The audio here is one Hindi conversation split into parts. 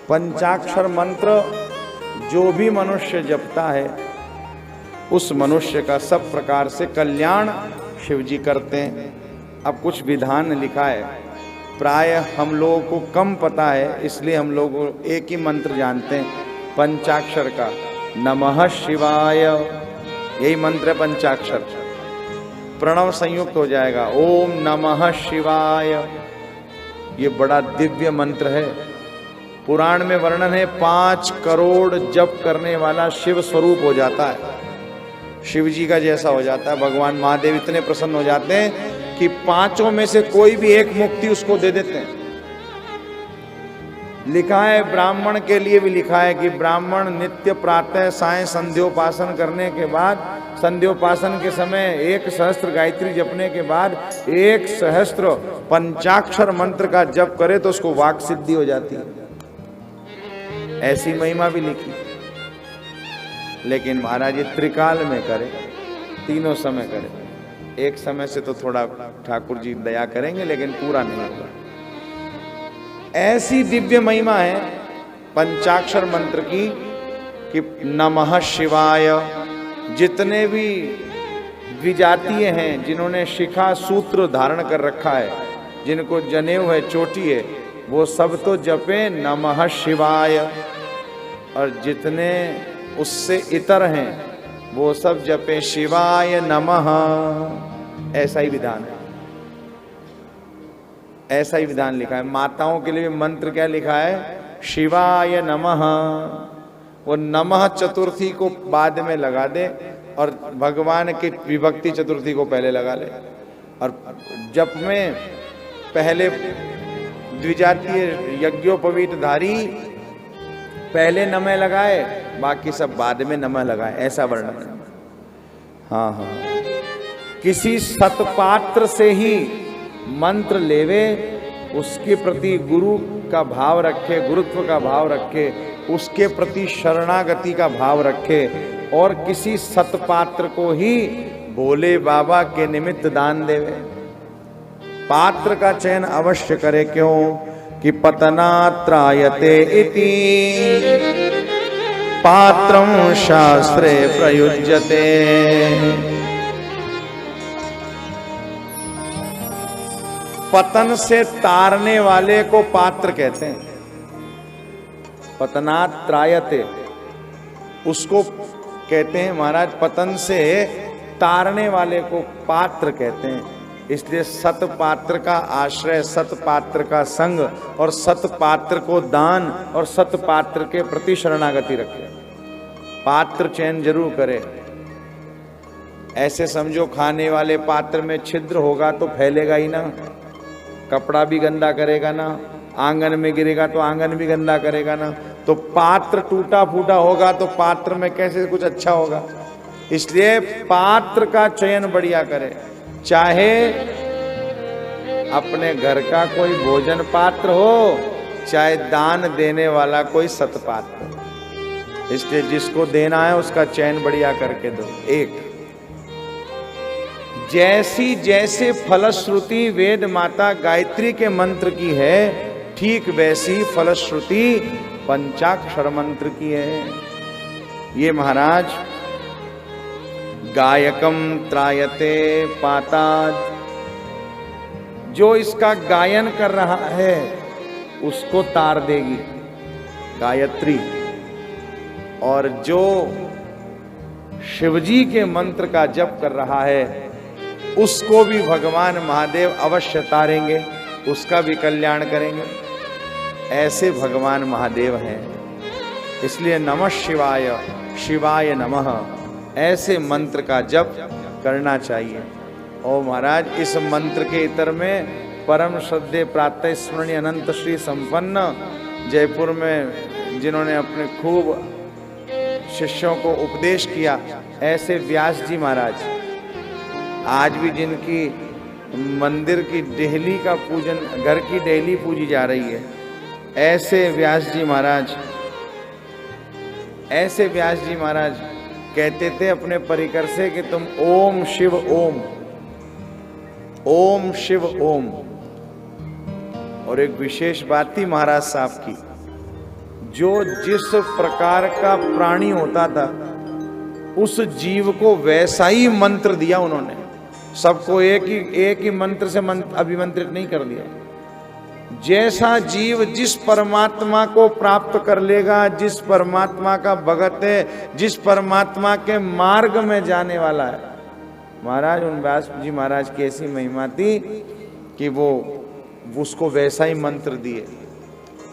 पंचाक्षर मंत्र जो भी मनुष्य जपता है उस मनुष्य का सब प्रकार से कल्याण शिव जी करते हैं। अब कुछ विधान लिखा है, प्राय हम लोगों को कम पता है, इसलिए हम लोग एक ही मंत्र जानते हैं पंचाक्षर का, नमः शिवाय, यही मंत्र है पंचाक्षर। प्रणव संयुक्त हो जाएगा, ओम नमः शिवाय। ये बड़ा दिव्य मंत्र है। पुराण में वर्णन है 5 करोड़ जप करने वाला शिव स्वरूप हो जाता है, शिव जी का जैसा हो जाता है। भगवान महादेव इतने प्रसन्न हो जाते हैं कि 5 में से कोई भी एक मुक्ति उसको दे देते हैं। लिखा है, ब्राह्मण के लिए भी लिखा है कि ब्राह्मण नित्य प्रातः सायं संध्योपासन करने के बाद, संध्योपासन के समय 1 सहस्त्र गायत्री जपने के बाद 1 सहस्त्र पंचाक्षर मंत्र का जप करे तो उसको वाक सिद्धि हो जाती है। ऐसी महिमा भी लिखी। लेकिन महाराज ये त्रिकाल में करे, तीनों समय करे। एक समय से तो थोड़ा ठाकुर जी दया करेंगे, लेकिन पूरा नहीं होगा। ऐसी दिव्य महिमा है पंचाक्षर मंत्र की कि नमः शिवाय। जितने भी विजातीय हैं, जिन्होंने शिखा सूत्र धारण कर रखा है, जिनको जनेऊ है, चोटी है, वो सब तो जपे नमः शिवाय। और जितने उससे इतर हैं वो सब जपे शिवाय नमः। ऐसा ही विधान है, ऐसा ही विधान लिखा है। माताओं के लिए मंत्र क्या लिखा है, शिवाय नमः। वो नमः चतुर्थी को बाद में लगा दे और भगवान की विभक्ति चतुर्थी को पहले लगा ले। और जप में पहले द्विजातीय यज्ञोपवीतधारी पहले नमः लगाए, बाकी सब बाद में नमः लगाए, ऐसा वर्णन। हाँ हाँ, किसी सतपात्र से ही मंत्र लेवे, उसके प्रति गुरु का भाव रखे, गुरुत्व का भाव रखे, उसके प्रति शरणागति का भाव रखे, और किसी सतपात्र को ही भोले बाबा के निमित्त दान देवे। पात्र का चयन अवश्य करे, क्यों कि पतनात्रायते इति पात्रं शास्त्रे प्रयुज्यते। पतन से तारने वाले को पात्र कहते हैं। पतनात्रायते उसको कहते हैं महाराज, पतन से तारने वाले को पात्र कहते हैं। इसलिए सतपात्र का आश्रय, सतपात्र का संग और सतपात्र को दान और सतपात्र के प्रति शरणागति रखे। पात्र चयन जरूर करे। ऐसे समझो खाने वाले पात्र में छिद्र होगा तो फैलेगा ही ना, कपड़ा भी गंदा करेगा ना, आंगन में गिरेगा तो आंगन भी गंदा करेगा ना। तो पात्र टूटा फूटा होगा तो पात्र में कैसे कुछ अच्छा होगा। इसलिए पात्र का चयन बढ़िया करे। चाहे अपने घर का कोई भोजन पात्र हो, चाहे दान देने वाला कोई सतपात्र हो। इसलिए जिसको देना है उसका चयन बढ़िया करके दो। एक जैसी जैसे फलश्रुति वेद माता गायत्री के मंत्र की है, ठीक वैसी फलश्रुति पंचाक्षर मंत्र की है। ये महाराज गायकम त्रायते पाताद, जो इसका गायन कर रहा है उसको तार देगी गायत्री, और जो शिवजी के मंत्र का जप कर रहा है उसको भी भगवान महादेव अवश्य तारेंगे, उसका भी कल्याण करेंगे। ऐसे भगवान महादेव हैं। इसलिए नमः शिवाय, शिवाय नमः, ऐसे मंत्र का जप करना चाहिए। और महाराज इस मंत्र के इतर में परम श्रद्धे प्रातः स्मरणीय अनंत श्री संपन्न जयपुर में जिन्होंने अपने खूब शिष्यों को उपदेश किया, ऐसे व्यास जी महाराज, आज भी जिनकी मंदिर की डेली का पूजन, घर की डेली पूजी जा रही है, ऐसे व्यास जी महाराज, ऐसे व्यास जी महाराज कहते थे अपने परिकर से कि तुम ओम शिव ओम, ओम शिव ओम। और एक विशेष बात थी महाराज साहब की, जो जिस प्रकार का प्राणी होता था उस जीव को वैसा ही मंत्र दिया उन्होंने। सबको एक ही मंत्र से अभिमंत्रित नहीं कर दिया। जैसा जीव जिस परमात्मा को प्राप्त कर लेगा, जिस परमात्मा का भगत है, जिस परमात्मा के मार्ग में जाने वाला है। महाराज उन व्यास जी महाराज की ऐसी महिमा थी कि वो उसको वैसा ही मंत्र दिए।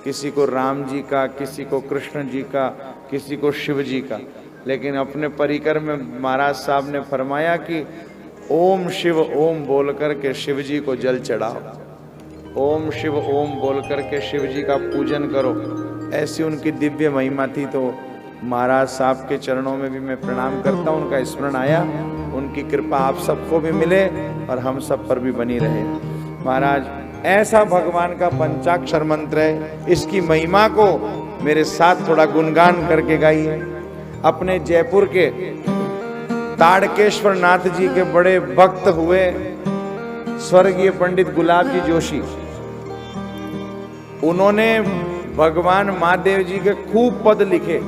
किसी को राम जी का, किसी को कृष्ण जी का, किसी को शिव जी का। लेकिन अपने परिकर में महाराज साहब ने फरमाया कि ओम शिव ओम बोल करके शिव जी को जल चढ़ाओ, ओम शिव ओम बोल करके शिव जी का पूजन करो। ऐसी उनकी दिव्य महिमा थी। तो महाराज साहब के चरणों में भी मैं प्रणाम करता हूँ। उनका स्मरण आया, उनकी कृपा आप सबको भी मिले और हम सब पर भी बनी रहे। महाराज ऐसा भगवान का पंचाक्षर मंत्र है, इसकी महिमा को मेरे साथ थोड़ा गुणगान करके गाइए। अपने जयपुर के ताड़केश्वर नाथ जी के बड़े भक्त हुए स्वर्गीय पंडित गुलाब जी जोशी। उन्होंने भगवान महादेव जी के खूब पद लिखे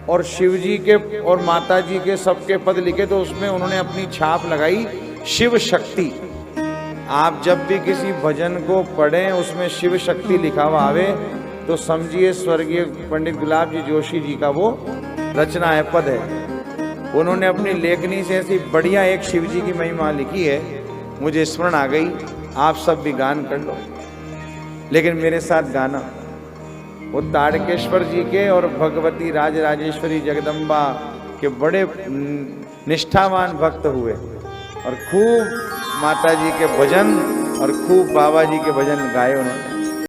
और शिव जी के और माता जी के सबके पद लिखे। तो उसमें उन्होंने अपनी छाप लगाई शिव शक्ति। आप जब भी किसी भजन को पढ़ें उसमें शिव शक्ति लिखा हुआ आवे तो समझिए स्वर्गीय पंडित गुलाब जी जोशी जी का वो रचना है, पद है। उन्होंने अपनी लेखनी से ऐसी बढ़िया एक शिव जी की महिमा लिखी है, मुझे स्मरण आ गई। आप सब भी गान कर लो, लेकिन मेरे साथ गाना। वो ताड़केश्वर जी के और भगवती राजराजेश्वरी जगदम्बा के बड़े निष्ठावान भक्त हुए और खूब माता जी के भजन और खूब बाबा जी के भजन गाए उन्होंने।